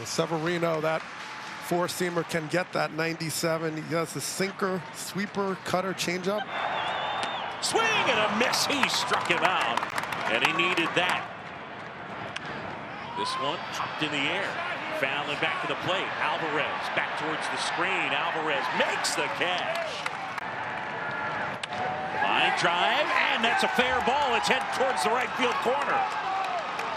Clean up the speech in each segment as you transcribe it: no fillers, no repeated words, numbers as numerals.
Severino, that four-seamer, can get that 97. He does the sinker, sweeper, cutter, changeup. Swing and a miss. He struck him out, and he needed that. This one popped in the air. Fallon back to the plate. Alvarez back towards the screen. Alvarez makes the catch. Line drive, and that's a fair ball. It's headed towards the right field corner.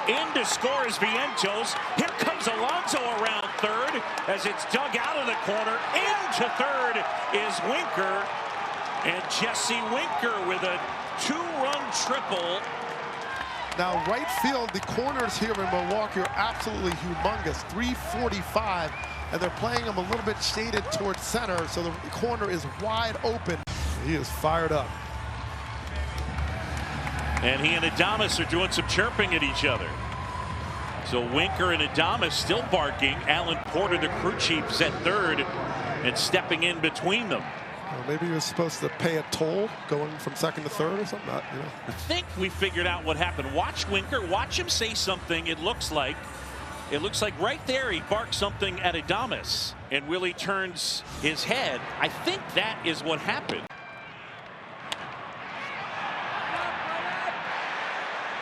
In to score is Vientos. Here comes Alonso around third as it's dug out of the corner. Into third is Winker. And Jesse Winker with a two-run triple. Now, right field, the corners here in Milwaukee are absolutely humongous. 345, and they're playing him a little bit shaded towards center, so the corner is wide open. He is fired up. And he and Adames are doing some chirping at each other. So Winker and Adames still barking. Alan Porter, the crew chief, is at third and stepping in between them. Well, maybe he was supposed to pay a toll going from second to third or something. You know. I think we figured out what happened. Watch Winker. Watch him say something. It looks like right there he barks something at Adames, and Willie turns his head. I think that is what happened.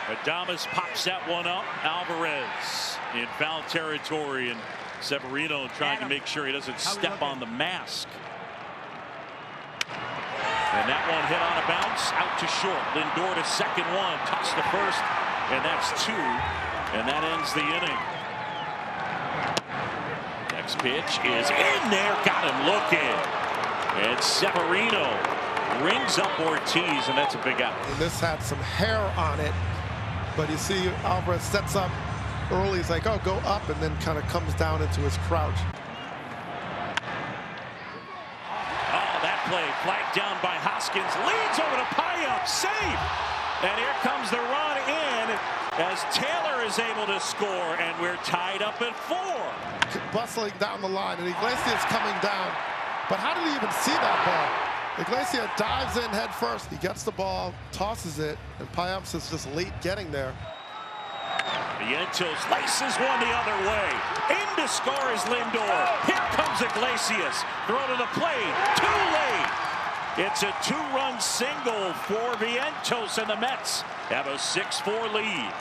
Adames pops that one up. Alvarez in foul territory, and Severino trying to make sure he doesn't step on the mask. And that one hit on a bounce out to short. Lindor to second one, toss to first, and that's two, and that ends the inning. Next pitch is in there, got him looking, and Severino rings up Ortiz, and that's a big out. And this had some hair on it. But you see Alvarez sets up early. He's like, oh, go up, and then kind of comes down into his crouch. Oh, that play flagged down by Hoskins. Leads over to Payamp. Safe. And here comes the run in as Taylor is able to score, and we're tied up at 4. Bustling down the line, and Iglesias coming down. But how did he even see that ball? Iglesias dives in head first. He gets the ball, tosses it, and Payamp is just late getting there. Vientos laces one the other way. In to score is Lindor. Here comes Iglesias. Throw to the plate. Too late. It's a two-run single for Vientos, and the Mets have a 6-4 lead.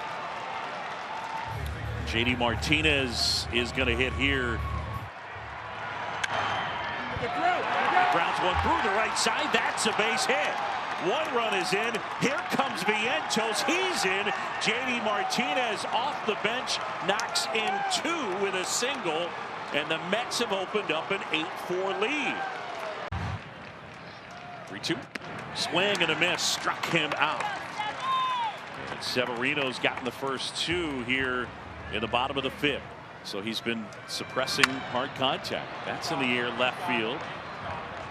JD Martinez is going to hit here. Grounds one through the right side. That's a base hit. One run is in. Here comes Vientos. He's in. JD Martinez off the bench knocks in 2 with a single, and the Mets have opened up an 8-4 lead. 3-2. Swing and a miss. Struck him out. And Severino's gotten the first 2 here in the bottom of the 5th. So he's been suppressing hard contact. That's in the air left field.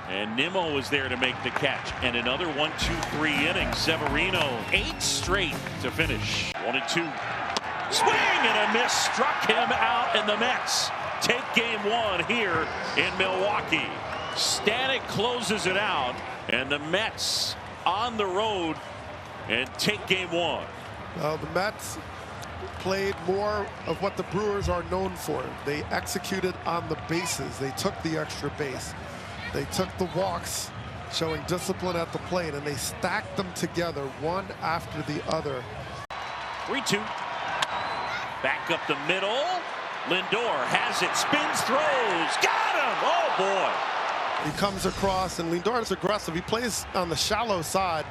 And Nimmo was there to make the catch. And another 1-2-3 inning. Severino 8 straight to finish. 1-2. Swing and a miss. Struck him out, and the Mets take game 1 here in Milwaukee. Stanek closes it out, and the Mets on the road and take game 1. Well, the Mets played more of what the Brewers are known for. They executed on the bases. They took the extra base. They took the walks, showing discipline at the plate, and they stacked them together one after the other. 3-2. Back up the middle. Lindor has it, spins, throws, got him. Oh boy. He comes across, and Lindor is aggressive. He plays on the shallow side,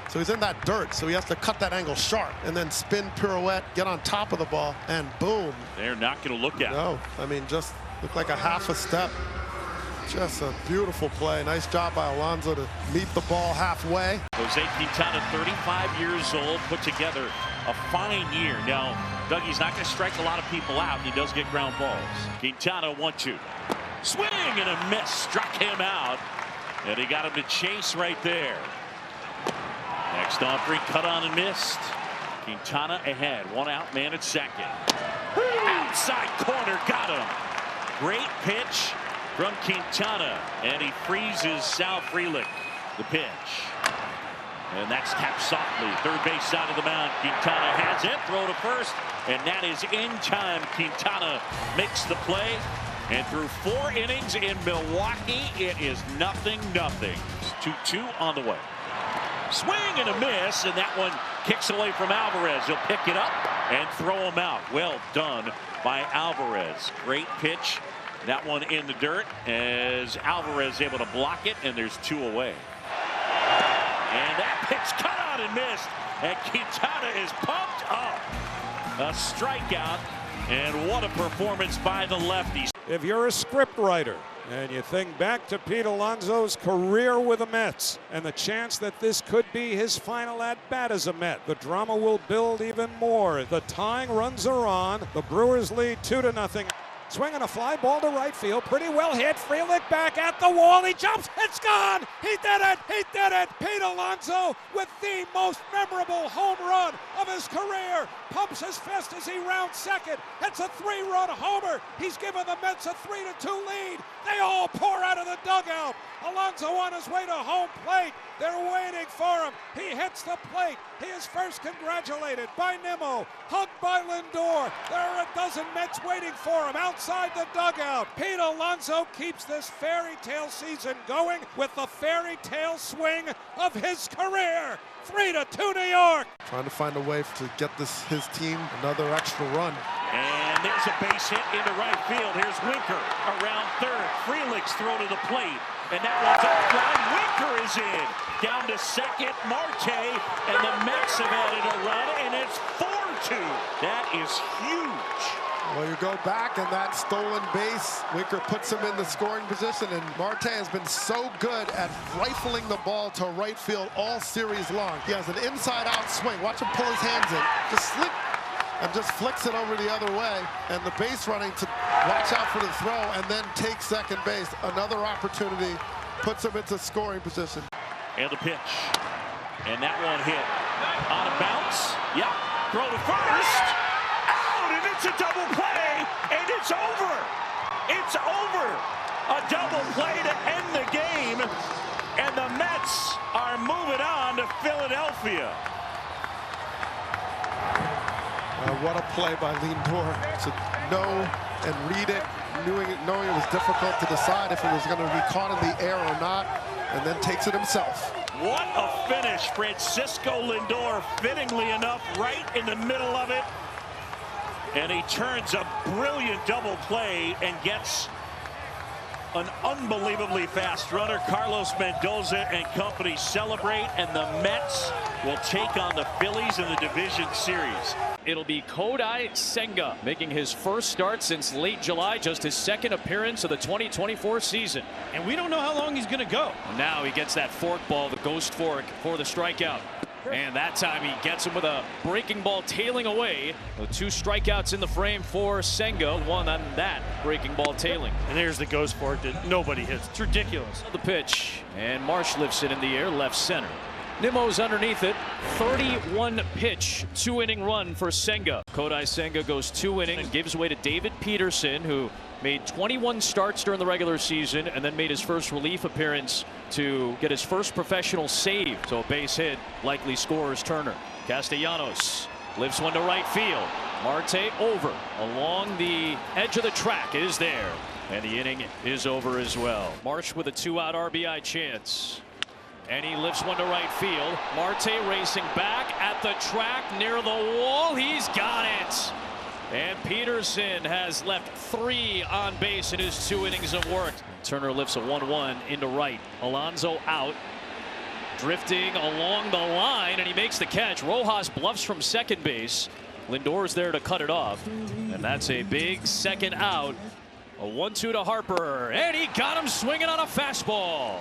so he's in that dirt, so he has to cut that angle sharp and then spin, pirouette, get on top of the ball, and boom. They're not going to look at it. No, I mean, just looked like a half a step. Just a beautiful play. Nice job by Alonso to meet the ball halfway. Jose Quintana, 35 years old, put together a fine year. Now, Dougie's not going to strike a lot of people out, and he does get ground balls. Quintana 1-2. Swing and a miss. Struck him out, and he got him to chase right there. Next offering, cut on and missed. Quintana ahead. 1 out, man at second. Outside corner, got him. Great pitch from Quintana, and he freezes Sal Frelick. The pitch. And that's tapped softly. Third base side of the mound. Quintana has it. Throw to first. And that is in time. Quintana makes the play. And through 4 innings in Milwaukee, it is 0-0. 2-2 on the way. Swing and a miss. And that one kicks away from Alvarez. He'll pick it up and throw him out. Well done by Alvarez. Great pitch. That one in the dirt as Alvarez able to block it. And there's 2 away. And that pitch cut out and missed. And Quintana is pumped up. A strikeout. And what a performance by the lefties. If you're a script writer and you think back to Pete Alonso's career with the Mets and the chance that this could be his final at-bat as a Met, the drama will build even more. The tying runs are on. The Brewers lead 2-0. Swinging a fly ball to right field. Pretty well hit. Frelick back at the wall. He jumps. It's gone. He did it. He did it. Pete Alonso with the most memorable home run of his career. Pumps his fist as he rounds second. It's a 3-run homer. He's given the Mets a 3-2 lead. They all pour out of the dugout. Alonso on his way to home plate. They're waiting for him. He hits the plate. He is first congratulated by Nimmo, hugged by Lindor. There are a dozen Mets waiting for him outside the dugout. Pete Alonso keeps this fairy tale season going with the fairy tale swing of his career. 3-2 New York. Trying to find a way to get his team another extra run. And there's a base hit into right field. Here's Winker around third. Frelick's throw to the plate. And that one's offline. Winker is in. Down to second, Marte. And the Mets have added a run, and it's 4-2. That is huge. Well, you go back, and that stolen base, Winker puts him in the scoring position, and Marte has been so good at rifling the ball to right field all series long. He has an inside-out swing. Watch him pull his hands in. Just slip and just flicks it over the other way, and the base running to watch out for the throw and then take second base. Another opportunity, puts him into scoring position. And the pitch. And that one hit. On a bounce. Yep. Throw to first. Out, and it's a double play, and it's over. It's over. A double play to end the game, and the Mets are moving on to Philadelphia. What a play by Lindor to know and read it, knowing it was difficult to decide if it was going to be caught in the air or not, and then takes it himself. What a finish. Francisco Lindor, fittingly enough, right in the middle of it. And he turns a brilliant double play and gets an unbelievably fast runner. Carlos Mendoza and company celebrate, and the Mets will take on the Phillies in the division series. It'll be Kodai Senga making his first start since late July, just his second appearance of the 2024 season. And we don't know how long he's going to go. Now he gets that fork ball, the ghost fork, for the strikeout. And that time he gets him with a breaking ball tailing away. With 2 strikeouts in the frame for Senga, one on that breaking ball tailing. And there's the ghost fork that nobody hits. It's ridiculous. The pitch, and Marsh lifts it in the air, left center. Nimmo's underneath it. 31 pitch, 2-inning run for Senga. Kodai Senga goes 2 innings, gives away to David Peterson, who made 21 starts during the regular season and then made his first relief appearance to get his first professional save. So a base hit likely scores Turner. Castellanos lifts one to right field. Marte over along the edge of the track is there, and the inning is over as well. Marsh with a 2-out RBI chance. And he lifts one to right field. Marte racing back at the track near the wall. He's got it. And Peterson has left 3 on base in his 2 innings of work. Turner lifts a 1-1 into right. Alonso out. Drifting along the line, and he makes the catch. Rojas bluffs from second base. Lindor's there to cut it off. And that's a big second out. A 1-2 to Harper. And he got him swinging on a fastball.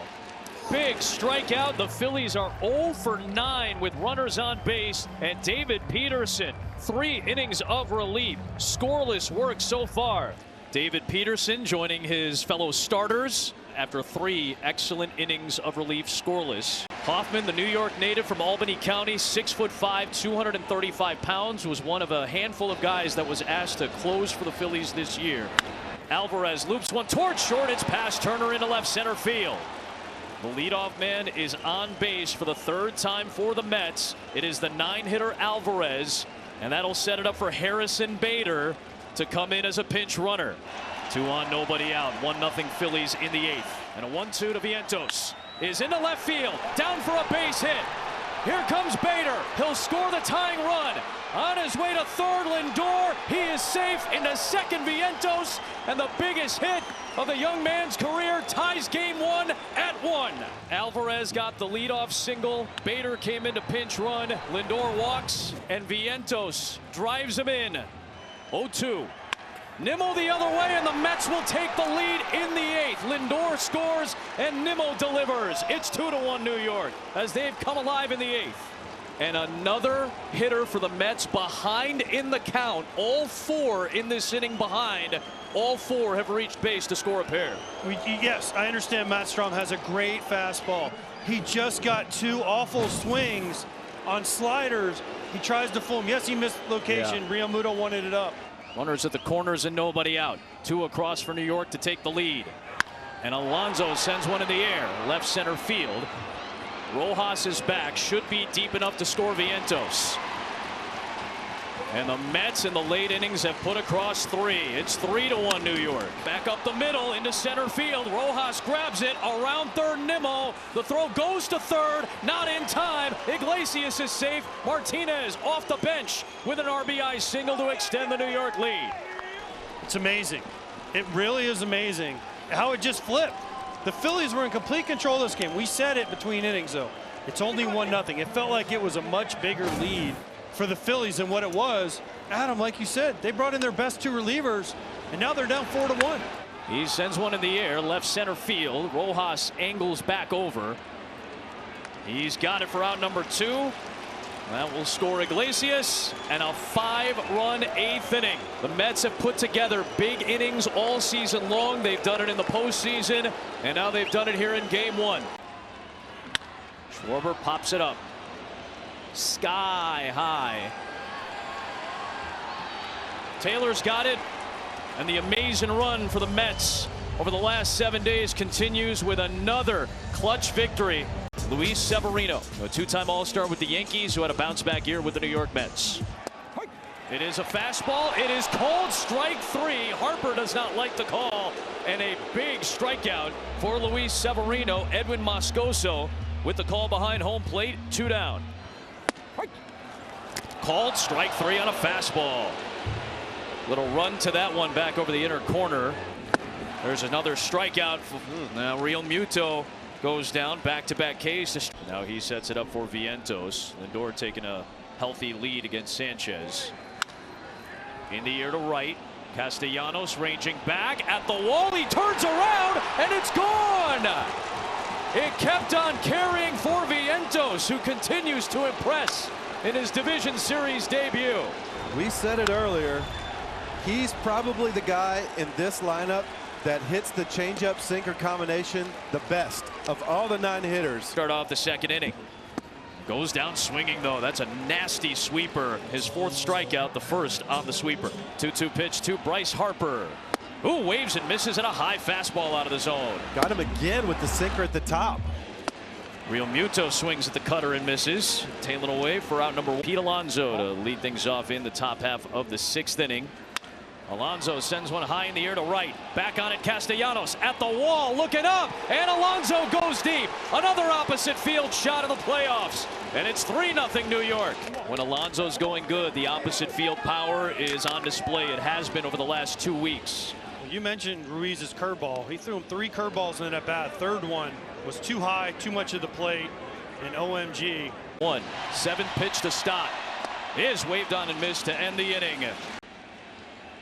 Big strikeout. The Phillies are 0 for 9 with runners on base, and David Peterson, 3 innings of relief. Scoreless work so far. David Peterson joining his fellow starters after 3 excellent innings of relief scoreless. Hoffman, the New York native from Albany County, 6'5", 235 pounds, was one of a handful of guys that was asked to close for the Phillies this year. Alvarez loops one towards short. It's past Turner into left center field. The leadoff man is on base for the third time for the Mets. It is the 9-hitter Alvarez, and that'll set it up for Harrison Bader to come in as a pinch runner. 2 on, nobody out. 1-0 Phillies in the 8th. And a 1-2 to Vientos is into left field, down for a base hit. Here comes Bader. He'll score the tying run. On his way to third, Lindor. He is safe into second, Vientos. And the biggest hit of the young man's career ties game 1 at 1. Alvarez got the leadoff single. Bader came in to pinch run. Lindor walks, and Vientos drives him in. 0-2. Nimmo the other way, and the Mets will take the lead in the 8th. Lindor scores, and Nimmo delivers. It's 2-1 New York as they've come alive in the 8th. And another hitter for the Mets behind in the count. All 4 in this inning behind. All 4 have reached base to score a pair. Yes, I understand Matt Strom has a great fastball. He just got 2 awful swings on sliders. He tries to fool him. Yes, he missed location. Real Muto wanted it up. Runners at the corners and nobody out. 2 across for New York to take the lead. And Alonso sends one in the air. Left center field. Rojas is back. Should be deep enough to score Vientos. And the Mets in the late innings have put across 3. It's 3-1 New York. Back up the middle into center field. Rojas grabs it around third. Nimmo. The throw goes to third. Not in time. Iglesias is safe. Martinez off the bench with an RBI single to extend the New York lead. It's amazing. It really is amazing how it just flipped. The Phillies were in complete control of this game. We said it between innings, though. It's only 1-0. It felt like it was a much bigger lead for the Phillies than what it was. Adam, like you said, they brought in their best 2 relievers, and now they're down 4-1. He sends one in the air, left center field. Rojas angles back over. He's got it for out number 2. That will score Iglesias, and a 5-run 8th inning. The Mets have put together big innings all season long. They've done it in the postseason, and now they've done it here in game 1. Schwarber pops it up. Sky high. Taylor's got it, and the amazing run for the Mets over the last 7 days continues with another clutch victory. Luis Severino, a 2-time All-Star with the Yankees, who had a bounce-back year with the New York Mets. It is a fastball. It is called strike 3. Harper does not like the call, and a big strikeout for Luis Severino. Edwin Moscoso with the call behind home plate. 2 down. Called strike 3 on a fastball. Little run to that one back over the inner corner. There's another strikeout. Now Real Muto goes down. Back-to-back Ks. Now he sets it up for Vientos. Lindor taking a healthy lead against Sanchez. In the air to right. Castellanos ranging back at the wall. He turns around, and it's gone. It kept on carrying for Vientos, who continues to impress in his Division Series debut. We said it earlier. He's probably the guy in this lineup that hits the changeup sinker combination the best of all the 9 hitters. Start off the second inning. Goes down swinging, though. That's a nasty sweeper. His 4th strikeout, the first on the sweeper. 2-2 pitch to Bryce Harper. Ooh, waves and misses, and a high fastball out of the zone. Got him again with the sinker at the top. Real Muto swings at the cutter and misses. Tailing away for out number 1. Pete Alonso to lead things off in the top half of the 6th inning. Alonso sends one high in the air to right. Back on it, Castellanos at the wall, looking up, and Alonso goes deep. Another opposite field shot of the playoffs, and it's 3-0 New York. When Alonso's going good, the opposite field power is on display. It has been over the last 2 weeks. You mentioned Ruiz's curveball. He threw him 3 curveballs in that bat. Third one was too high, too much of the plate, and OMG. 1-7 pitch to Stott is waved on and missed to end the inning.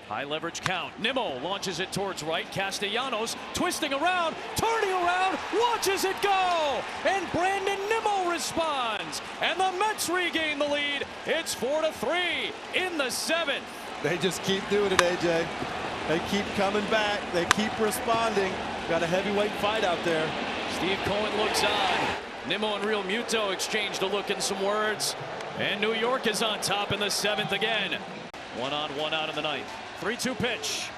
High leverage count. Nimmo launches it towards right. Castellanos twisting around, turning around, watches it go, and Brandon Nimmo responds, and the Mets regain the lead. It's 4-3 in the 7th. They just keep doing it, AJ. They keep coming back. They keep responding. Got a heavyweight fight out there. Steve Cohen looks on. Nimmo and Real Muto exchanged a look and some words, and New York is on top in the 7th again. 1 on, 1 out in the 9th. 3-2 pitch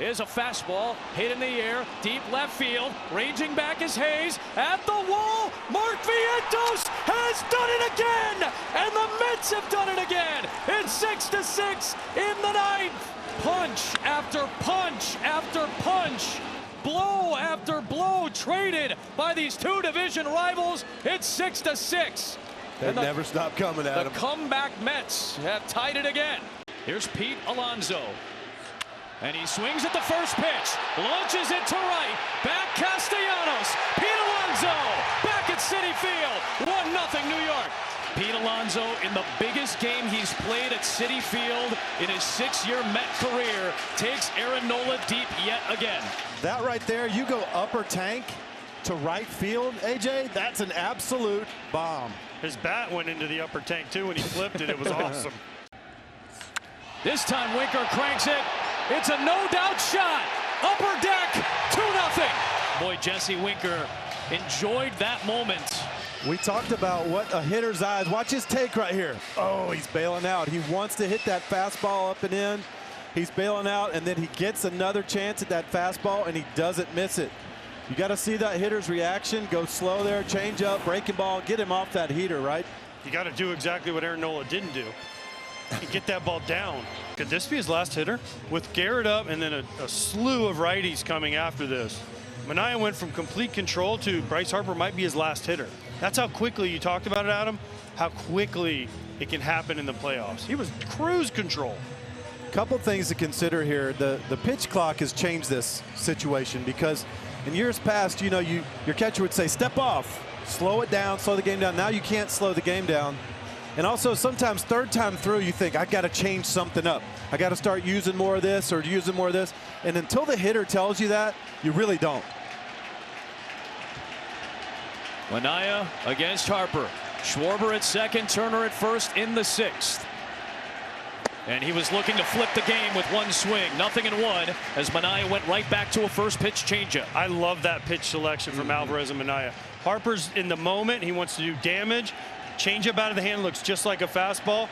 is a fastball hit in the air, deep left field. Ranging back is Hayes at the wall. Mark Vientos has done it again, and the Mets have done it again. It's 6-6 in the ninth. Punch after punch after punch. Blow after blow traded by these two division rivals. It's 6-6. They never stop coming at him. The comeback Mets have tied it again. Here's Pete Alonso. And he swings at the first pitch. Launches it to right. Back Castellanos. Pete Alonso back at Citi Field. 1-0 New York. Pete Alonso in the biggest game he's played at Citi Field in his 6-year Met career takes Aaron Nola deep yet again. That right there, you go upper tank to right field, AJ, that's an absolute bomb. His bat went into the upper tank too when he flipped it. It was awesome. This time Winker cranks it. It's a no-doubt shot. Upper deck, 2-0. Boy, Jesse Winker enjoyed that moment. We talked about what a hitter's eyes. Watch his take right here. Oh, he's bailing out. He wants to hit that fastball up and in. He's bailing out, and then he gets another chance at that fastball, and he doesn't miss it. You got to see that hitter's reaction. Go slow there, change up, breaking ball, get him off that heater, right? You got to do exactly what Aaron Nola didn't do. Get that ball down. Could this be his last hitter? With Garrett up and then a slew of righties coming after this. Manaea went from complete control to Bryce Harper might be his last hitter. That's how quickly you talked about it, Adam, how quickly it can happen in the playoffs. He was cruise control. Couple things to consider here. The pitch clock has changed this situation because in years past, you know, your catcher would say, step off, slow it down, slow the game down. Now you can't slow the game down. And also sometimes third time through you think, I got to change something up. I got to start using more of this or using more of this. And until the hitter tells you that, you really don't. Manaea against Harper. Schwarber at second, Turner at first in the sixth. And he was looking to flip the game with one swing, 0-1, as Manaea went right back to a first pitch changeup. I love that pitch selection from Alvarez and Manaea. Harper's in the moment, he wants to do damage. Changeup out of the hand looks just like a fastball.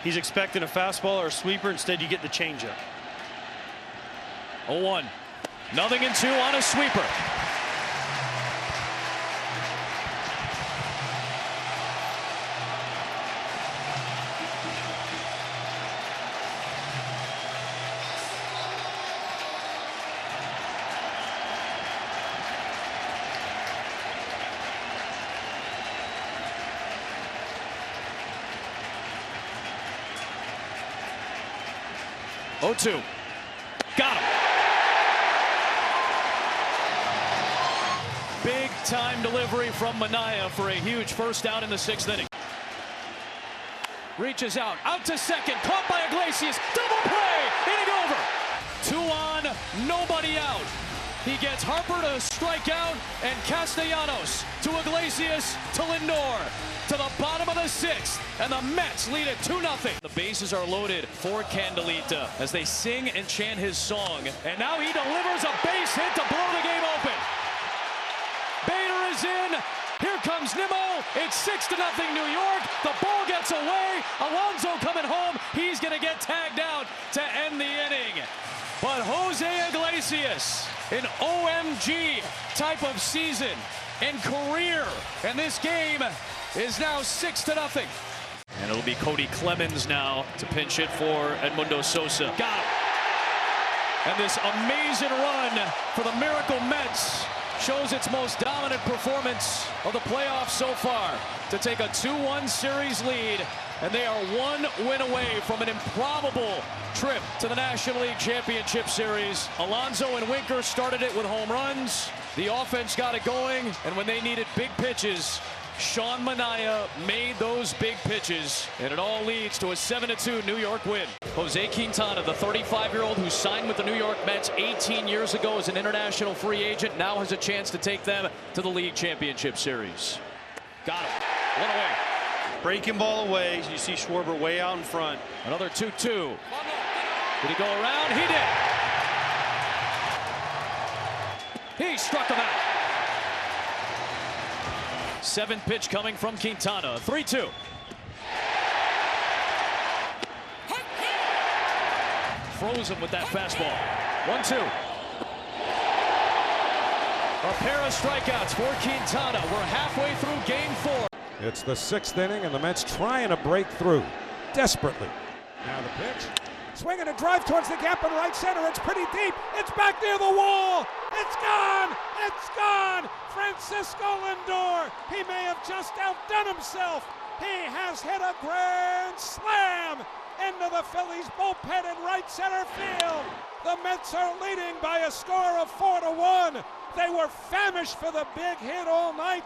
He's expecting a fastball or a sweeper. Instead, you get the changeup. 0-1. 0-2 on a sweeper. Oh, 2. Got him. Big time delivery from Manaea for a huge first out in the 6th inning. Reaches out to second, caught by Iglesias, double play, inning over. 2 on, nobody out. He gets Harper to strike out and Castellanos to Iglesias to Lindor to the bottom of the 6th, and the Mets lead it 2-0. The bases are loaded for Candelita as they sing and chant his song, and now he delivers a base hit to blow the game open. Bader is in. Here comes Nimmo. It's 6-0 New York. The ball gets away. Alonso coming home. He's going to get tagged out to end the inning. But Jose Iglesias, an OMG type of season and career, and this game is now 6-0. And it'll be Cody Clemens now to pinch it for Edmundo Sosa. Got him. And this amazing run for the Miracle Mets shows its most dominant performance of the playoffs so far to take a 2-1 series lead, and they are 1 win away from an improbable trip to the National League Championship Series. Alonso and Winker started it with home runs. The offense got it going, and when they needed big pitches, Sean Manaea made those big pitches, and it all leads to a 7-2 New York win. Jose Quintana, the 35-year-old who signed with the New York Mets 18 years ago as an international free agent, now has a chance to take them to the League Championship Series. Got him. 1 away. Breaking ball away. You see Schwarber way out in front. Another 2-2. Did he go around? He did. He struck him out. 7th pitch coming from Quintana. 3-2. Frozen with that fastball. 1-2. A pair of strikeouts for Quintana. We're halfway through game 4. It's the 6th inning, and the Mets trying to break through desperately. Now the pitch. Swinging a drive towards the gap in right center. It's pretty deep. It's back near the wall. It's gone. It's gone. Francisco Lindor. He may have just outdone himself. He has hit a grand slam into the Phillies bullpen in right center field. The Mets are leading by a score of 4-1. They were famished for the big hit all night,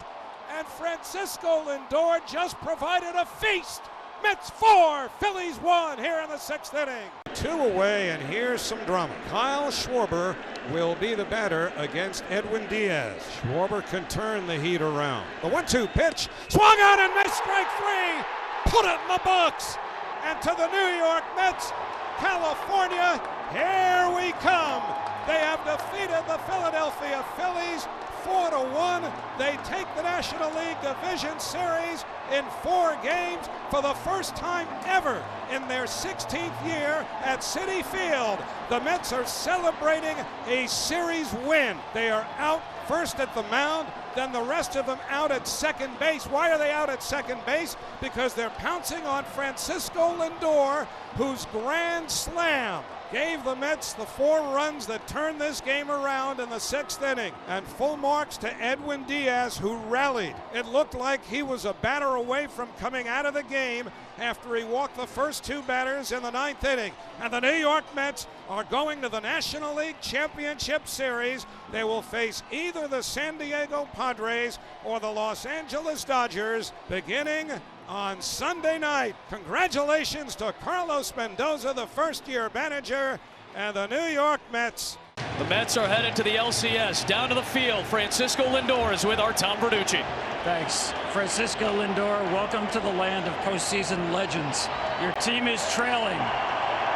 and Francisco Lindor just provided a feast. Mets 4, Phillies 1 here in the 6th inning. 2 away, and here's some drama. Kyle Schwarber will be the batter against Edwin Diaz. Schwarber can turn the heat around. The 1-2 pitch, swung on and missed, strike 3. Put it in the box. And to the New York Mets, California, here we come. They have defeated the Philadelphia Phillies 4-1. They take the National League Division Series in 4 games for the first time ever in their 16th year at Citi Field. The Mets are celebrating a series win. They are out first at the mound, then the rest of them out at second base. Why are they out at second base? Because they're pouncing on Francisco Lindor, whose grand slam gave the Mets the 4 runs that turned this game around in the 6th inning. And full marks to Edwin Diaz, who rallied. It looked like he was a batter away from coming out of the game after he walked the first 2 batters in the 9th inning. And the New York Mets are going to the National League Championship Series. They will face either the San Diego Padres or the Los Angeles Dodgers beginning on Sunday night. Congratulations to Carlos Mendoza, the first-year manager, and the New York Mets. The Mets are headed to the LCS. Down to the field, Francisco Lindor is with our Tom Verducci. Thanks. Francisco Lindor, welcome to the land of postseason legends. Your team is trailing.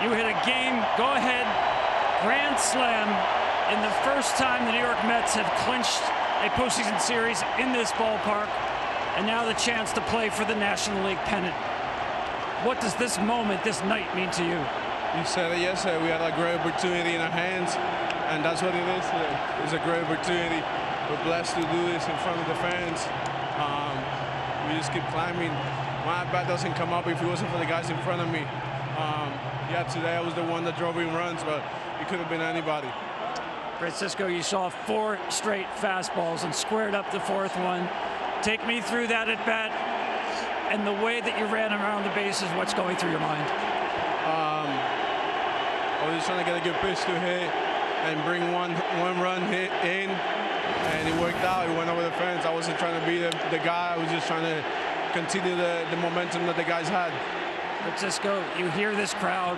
You hit a game, go-ahead, grand slam in the first time the New York Mets have clinched a postseason series in this ballpark, and now the chance to play for the National League pennant. What does this moment, this night mean to you? You said it yesterday. We had a great opportunity in our hands, and that's what it is today. It's a great opportunity. We're blessed to do this in front of the fans. We just keep climbing. My bat doesn't come up if it wasn't for the guys in front of me. Yeah, today I was the one that drove in runs, but it could have been anybody. Francisco, you saw 4 straight fastballs and squared up the 4th one. Take me through that at bat and the way that you ran around the bases. What's going through your mind? I was just trying to get a good pitch to hit and bring one run hit in, and it worked out. It went over the fence. I wasn't trying to be the guy. I was just trying to continue the momentum that the guys had. Francisco, you hear this crowd.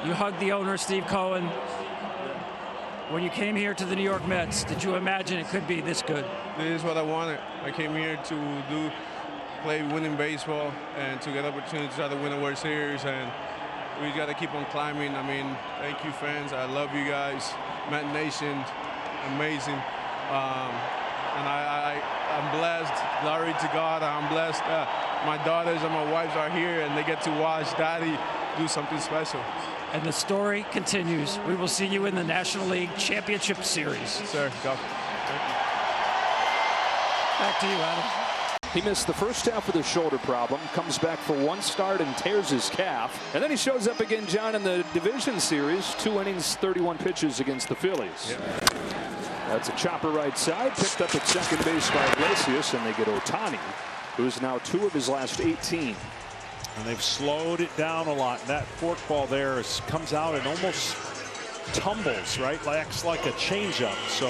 You hug the owner, Steve Cohen. When you came here to the New York Mets, did you imagine it could be this good? This is what I wanted. I came here to play winning baseball and to get an opportunity to try to win a World Series, and we got to keep on climbing. I mean, thank you, fans. I love you guys. Met Nation, amazing. And I'm blessed. Glory to God. I'm blessed. My daughters and my wives are here, and they get to watch Daddy do something special. And the story continues. We will see you in the National League Championship Series. Sir, go. Thank you. Back to you, Adam. He missed the first half with a shoulder problem, comes back for 1 start and tears his calf. And then he shows up again, John, in the division series. 2 innings, 31 pitches against the Phillies. Yeah. That's a chopper right side, picked up at second base by Iglesias, and they get Ohtani, who's now 2 of his last 18. And they've slowed it down a lot. That forkball there comes out and almost tumbles, right? Acts like a changeup. So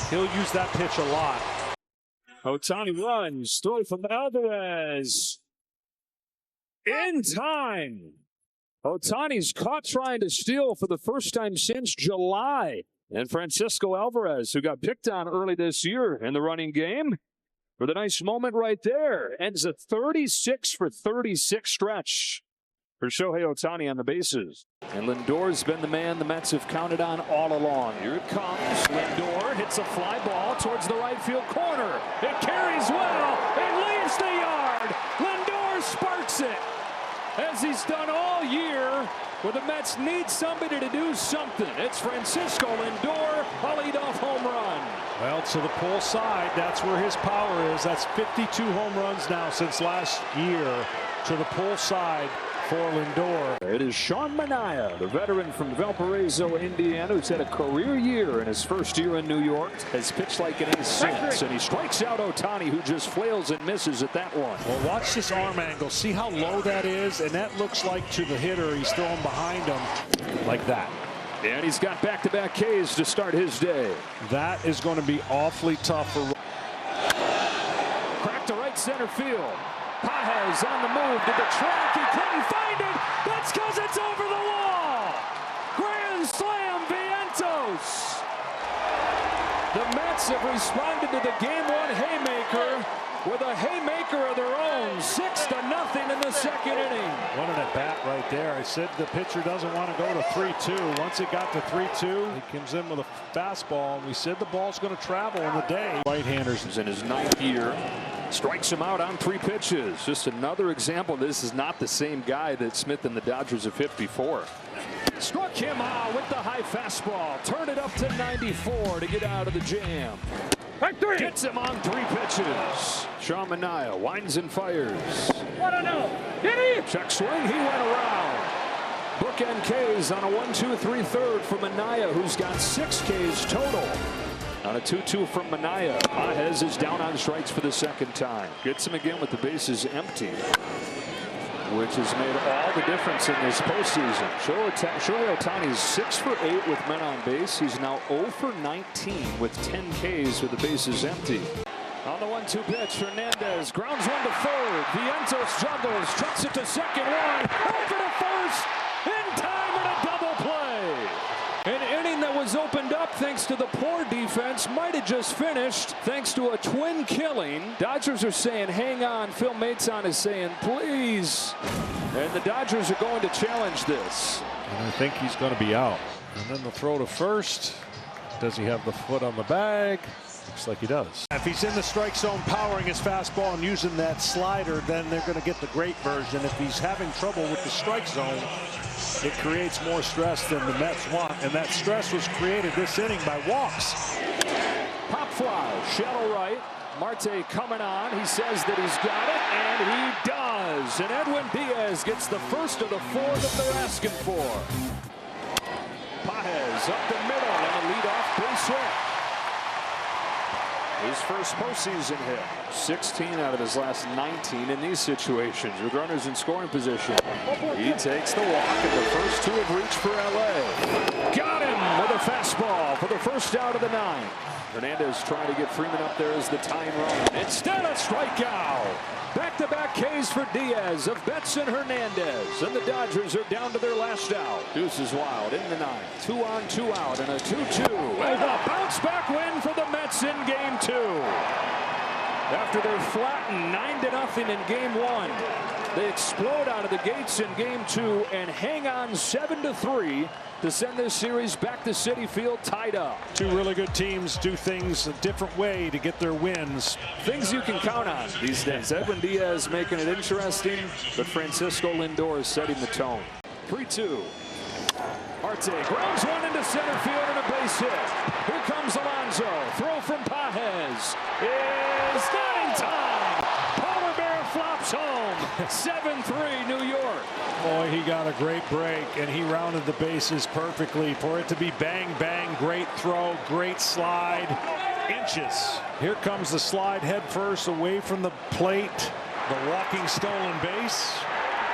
he'll use that pitch a lot. Ohtani runs, throw from Alvarez. In time. Ohtani's caught trying to steal for the first time since July. And Francisco Alvarez, who got picked on early this year in the running game, with a nice moment right there, ends a 36 for 36 stretch for Shohei Ohtani on the bases. And Lindor's been the man the Mets have counted on all along. Here it comes. Lindor hits a fly ball towards the right field corner. It carries well. It leaves the yard. Lindor sparks it. as he's done all year, where the Mets need somebody to do something. It's Francisco Lindor, a leadoff home run. Well, to the pull side, that's where his power is. That's 52 home runs now since last year to the pull side for Lindor. It is Sean Manaea, the veteran from Valparaiso, Indiana, who's had a career year in his first year in New York, has pitched like an ace since, and he strikes out Ohtani, who just flails and misses at that one. Well, watch this arm angle. See how low that is? And that looks like to the hitter, he's throwing behind him like that. And he's got back-to-back Ks to start his day. That is going to be awfully tough for... Crack to right center field. Pages on the move to the track. He couldn't find it. That's because it's over the wall. Grand slam, Vientos. The Mets have responded to the game one haymaker with a haymaker of their own. 6-0 in the second inning. What an at-bat right there. I said the pitcher doesn't want to go to 3-2. Once it got to 3-2, he comes in with a fastball, and we said the ball's going to travel in the day. Right-handers is in his 9th year. Strikes him out on 3 pitches. Just another example. This is not the same guy that Smith and the Dodgers have hit before. Struck him out with the high fastball. Turned it up to 94 to get out of the jam. Gets him on 3 pitches. Sean Manaea winds and fires. Check swing. He went around. Bookend Ks on a 1-2-3 third for Manaea, who's got 6 Ks total. On a 2-2 from Manaea. Pages is down on strikes for the second time. Gets him again with the bases empty, which has made all the difference in this postseason. Shohei Ohtani is 6 for 8 with men on base. He's now 0 for 19 with 10 Ks with the bases empty. On the 1-2 pitch, Hernandez grounds one to third. Vientos juggles, trucks it to second, one over to first, in time, and a double play. An inning that was opened up thanks to the poor defense might have just finished thanks to a twin killing. Dodgers are saying, hang on. Phil Maton is saying, please. And the Dodgers are going to challenge this. And I think he's going to be out. And then the throw to first. Does he have the foot on the bag? Looks like he does. If he's in the strike zone powering his fastball and using that slider, then they're going to get the great version. If he's having trouble with the strike zone, it creates more stress than the Mets want, and that stress was created this inning by walks. Pop fly, shallow right. Marte coming on. He says that he's got it, and he does. And Edwin Diaz gets the first of the 4 that they're asking for. Pages up the middle and a leadoff base hit. His first postseason hit. 16 out of his last 19 in these situations with runners in scoring position. He takes the walk, and the first 2 have reached for LA. Got him with a fastball for the first out of the 9th. Hernandez trying to get Freeman up there as the tying run. Instead, a strikeout. Back-to-back Ks for Diaz of Betts and Hernandez. And the Dodgers are down to their last out. Deuces wild in the 9th. 2 on, 2 out, and a 2-2. And a bounce-back win for the Mets in Game 2. After they're flattened 9-0 in Game 1, they explode out of the gates in Game 2 and hang on 7-3 to send this series back to Citi Field tied up. 2 really good teams do things a different way to get their wins. Things you can count on these days. Edwin Diaz making it interesting, but Francisco Lindor is setting the tone. 3-2. Marte grounds one into center field and a base hit. Here comes Alonso. Throw from Pages is not in time. Polar Bear flops home. 7-3 New York. Boy, he got a great break, and he rounded the bases perfectly for it to be bang, bang, great throw, great slide, inches. Here comes the slide head first away from the plate, the walking stolen base,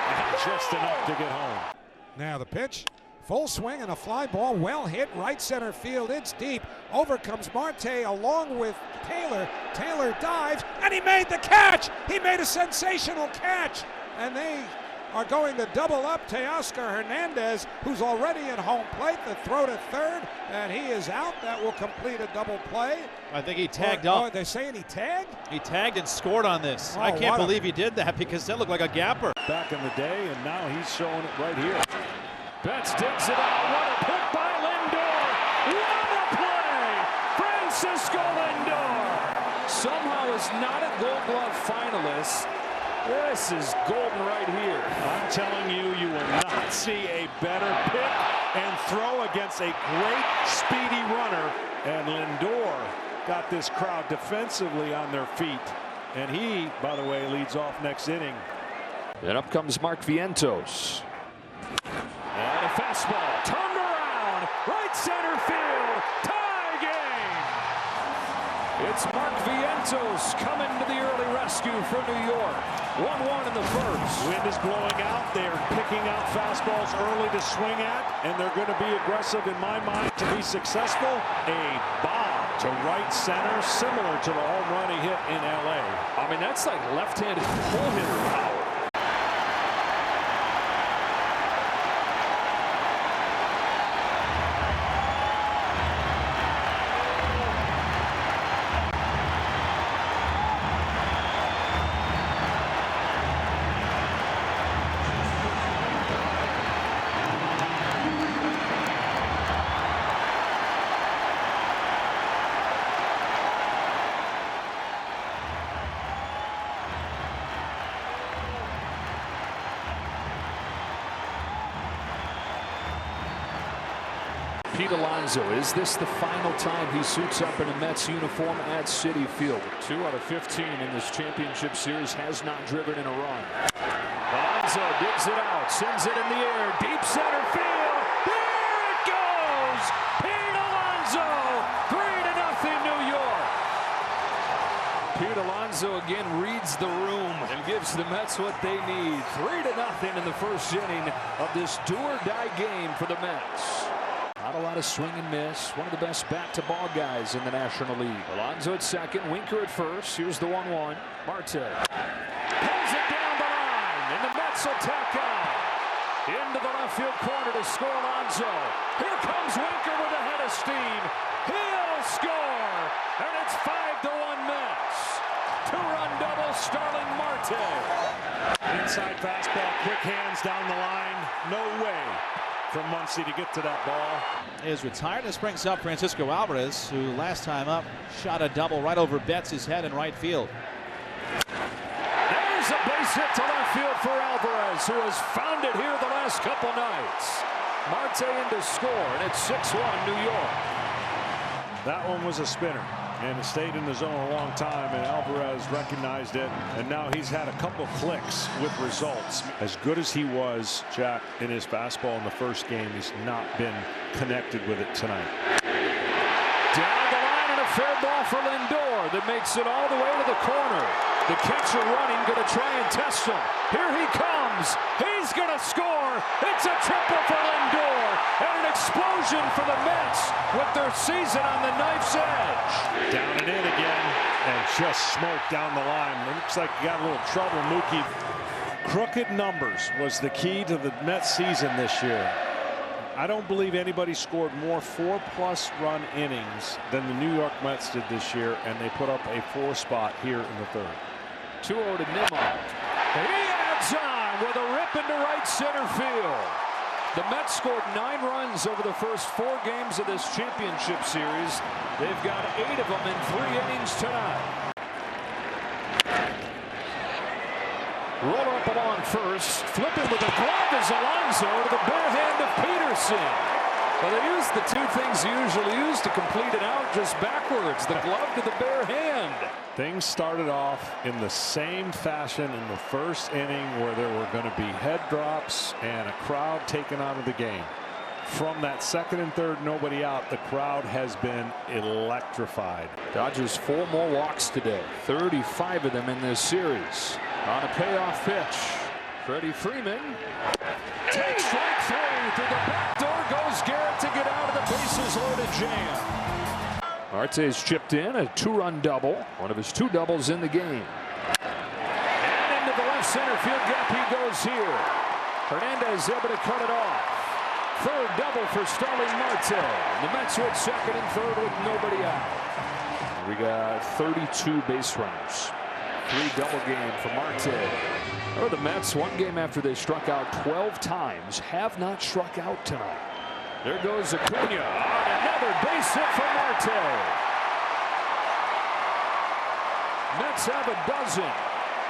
and just enough to get home. Now the pitch. Full swing and a fly ball, well hit, right center field. It's deep. Over comes Marte along with Taylor. Taylor dives, and he made the catch. He made a sensational catch. And they are going to double up Teoscar Hernandez, who's already at home plate. The throw to third, and he is out. That will complete a double play. I think he tagged up. Oh, they're saying he tagged? He tagged and scored on this. I can't believe he did that because that looked like a gapper. Back in the day, and now he's showing it right here. Betts digs it out. What a pick by Lindor. What a play. Francisco Lindor somehow is not a Gold Glove finalist. This is golden right here. I'm telling you, you will not see a better pick and throw against a great speedy runner. And Lindor got this crowd defensively on their feet. And he, by the way, leads off next inning. And up comes Mark Vientos. And a fastball turned around. Right center field. Tie game. It's Mark Vientos coming to the early rescue for New York. 1-1 in the first. Wind is blowing out. They're picking out fastballs early to swing at, and they're going to be aggressive in my mind to be successful. A bomb to right center, similar to the home run he hit in LA. I mean, that's like left-handed pull hitter power. Pete Alonso, is this the final time he suits up in a Mets uniform at Citi Field? 2 out of 15 in this championship series, has not driven in a run. Alonso digs it out, sends it in the air, deep center field. There it goes! Pete Alonso, 3-0 New York. Pete Alonso again reads the room and gives the Mets what they need. 3-0 in the first inning of this do-or-die game for the Mets. Not a lot of swing and miss. One of the best bat-to-ball guys in the National League. Alonso at second, Winker at first. Here's the 1-1. Marte pulls it down the line, and the Mets will tack on. Into the left field corner to score Alonso. Here comes Winker with a head of steam. He'll score, and it's 5-1 Mets. 2-run double, Starling Marte. Inside fastball, quick hands down the line. No way from Muncy to get to that ball. Is retired. This brings up Francisco Alvarez, who last time up shot a double right over Betts' head in right field. There's a base hit to left field for Alvarez, who has found it here the last couple nights. Marte in to score, and it's 6-1 New York. That one was a spinner, and it stayed in the zone a long time, and Alvarez recognized it, and now he's had a couple clicks with results. As good as he was, Jack, in his fastball in the first game, he's not been connected with it tonight. Down the line and a fair ball for Lindor that makes it all the way to the corner. The catcher running, going to try and test him. Here he comes. He's going to score. It's a triple for Lindor. And an explosion for the Mets with their season on the knife's edge. Down and in again, and just smoke down the line. It looks like you got a little trouble, Mookie. Crooked numbers was the key to the Mets season this year. I don't believe anybody scored more 4+ run innings than the New York Mets did this year, and they put up a 4 spot here in the third. 2-0 to Nimmo. He adds on with a rip into right center field. The Mets scored 9 runs over the first 4 games of this championship series. They've got 8 of them in 3 innings tonight. Roller up along first, flipping with a glove is Alonso to the bare hand of Peterson. Well, they use the 2 things you usually use to complete an out, just backwards. The glove to the bare hand. Things started off in the same fashion in the first inning, where there were going to be head drops and a crowd taken out of the game. From that second and third, nobody out, the crowd has been electrified. Dodgers 4 more walks today, 35 of them in this series. On a payoff pitch, Freddie Freeman takes strike 3 through the back door. Goes Garrett to get out of the bases loaded jam. Marte's chipped in a 2-run double, one of his 2 doubles in the game. And into the left center field gap he goes here. Hernandez able to cut it off. 3rd double for Starling Marte. The Mets are at second and third with nobody out. We got 32 base runners. 3 double game for Marte. Oh, the Mets, 1 game after they struck out 12 times, have not struck out tonight. There goes Acuna on another base hit for Marte. Mets have a dozen.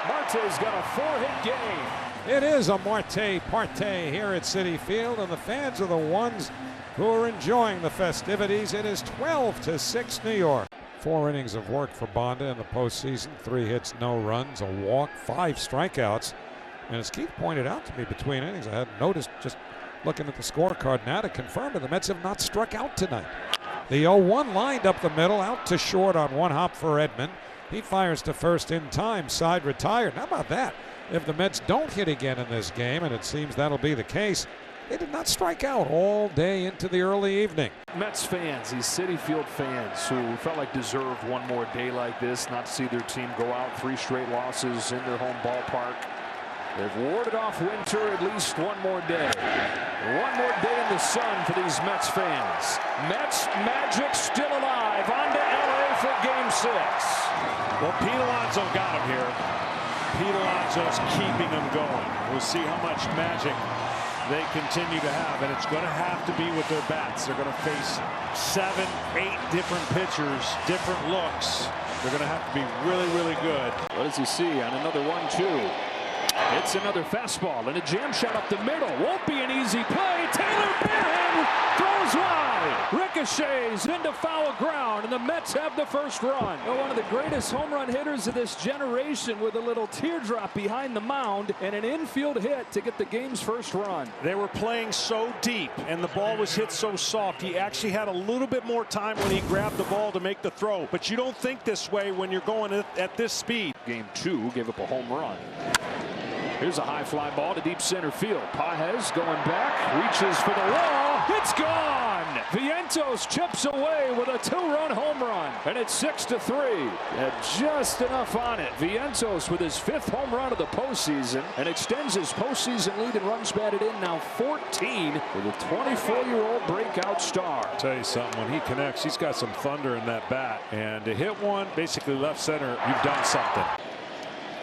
Marte's got a 4-hit game. It is a Marte party here at Citi Field, and the fans are the ones who are enjoying the festivities. It is 12-6 New York. 4 innings of work for Bonda in the postseason. 3 hits, no runs, a walk, 5 strikeouts. And as Keith pointed out to me between innings, I hadn't noticed, just looking at the scorecard now to confirm that the Mets have not struck out tonight. The 0-1 lined up the middle, out to short on 1 hop for Edman. He fires to first in time, side retired. How about that? If the Mets don't hit again in this game, and it seems that'll be the case, they did not strike out all day into the early evening. Mets fans, these Citi Field fans who felt like deserved one more day like this, not to see their team go out 3 straight losses in their home ballpark. They've warded off winter at least one more day. One more day in the sun for these Mets fans. Mets magic still alive. On to LA for Game 6. Well, Pete Alonso got him here. Pete Alonso's keeping them going. We'll see how much magic they continue to have, and it's going to have to be with their bats. They're going to face 7, 8 different pitchers, different looks. They're going to have to be really, really good. What does he see on another 1-2? It's another fastball and a jam shot up the middle. Won't be an easy play. Taylor Baird throws wide. Ricochets into foul ground, and the Mets have the first run. One of the greatest home run hitters of this generation, with a little teardrop behind the mound and an infield hit to get the game's first run. They were playing so deep, and the ball was hit so soft. He actually had a little bit more time when he grabbed the ball to make the throw. But you don't think this way when you're going at this speed. Game 2 gave up a home run. Here's a high fly ball to deep center field. Pages going back, reaches for the wall. It's gone. Vientos chips away with a 2-run home run, and it's 6-3. Had just enough on it. Vientos with his 5th home run of the postseason, and extends his postseason lead in runs batted in, now 14, with a 24-year-old breakout star. I'll tell you something, when he connects, he's got some thunder in that bat, and to hit one basically left center, you've done something.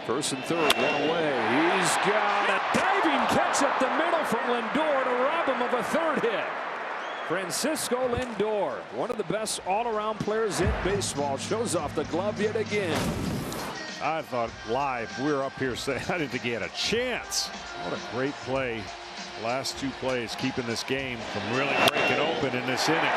First and third, one away. He's got a diving catch up the middle from Lindor to rob him of a 3rd hit. Francisco Lindor, one of the best all-around players in baseball, shows off the glove yet again. I thought live, we were up here saying I didn't think he had a chance. What a great play. Last 2 plays keeping this game from really breaking open in this inning.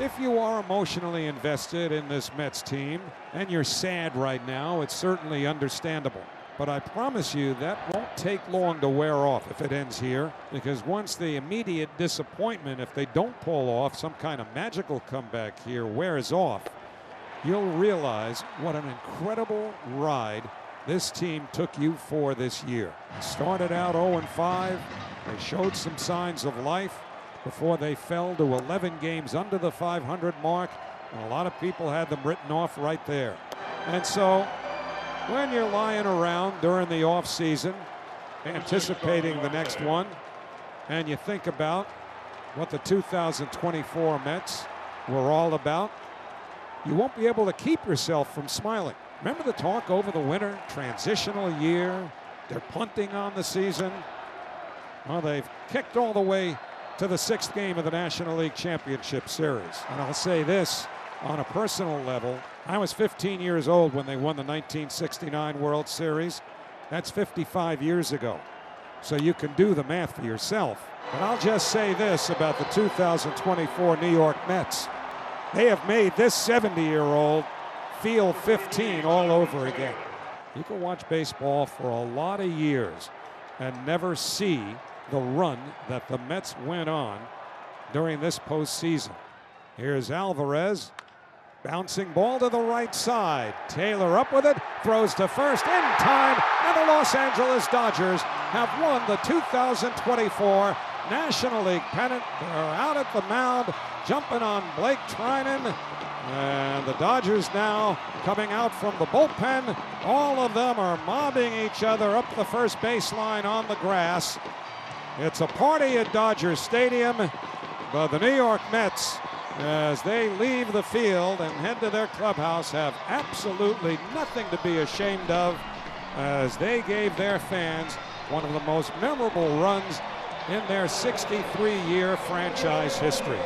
If you are emotionally invested in this Mets team and you're sad right now, it's certainly understandable. But I promise you that won't take long to wear off if it ends here, because once the immediate disappointment, if they don't pull off some kind of magical comeback here, wears off, you'll realize what an incredible ride this team took you for this year. Started out 0-5. They showed some signs of life before they fell to 11 games under the 500 mark, and a lot of people had them written off right there. And so when you're lying around during the off season anticipating the next one, and you think about what the 2024 Mets were all about, you won't be able to keep yourself from smiling. Remember the talk over the winter, transitional year, they're punting on the season. Well, they've kicked all the way to the 6th game of the National League Championship Series. And I'll say this, on a personal level, I was 15 years old when they won the 1969 World Series. That's 55 years ago. So you can do the math for yourself. But I'll just say this about the 2024 New York Mets. They have made this 70-year-old feel 15 all over again. You can watch baseball for a lot of years and never see the run that the Mets went on during this postseason. Here's Alvarez, bouncing ball to the right side. Taylor up with it, throws to first in time, and the Los Angeles Dodgers have won the 2024 National League pennant. They're out at the mound, jumping on Blake Trinan, and the Dodgers now coming out from the bullpen. All of them are mobbing each other up the first baseline on the grass. It's a party at Dodger Stadium, but the New York Mets, as they leave the field and head to their clubhouse, have absolutely nothing to be ashamed of, as they gave their fans one of the most memorable runs in their 63-year franchise history.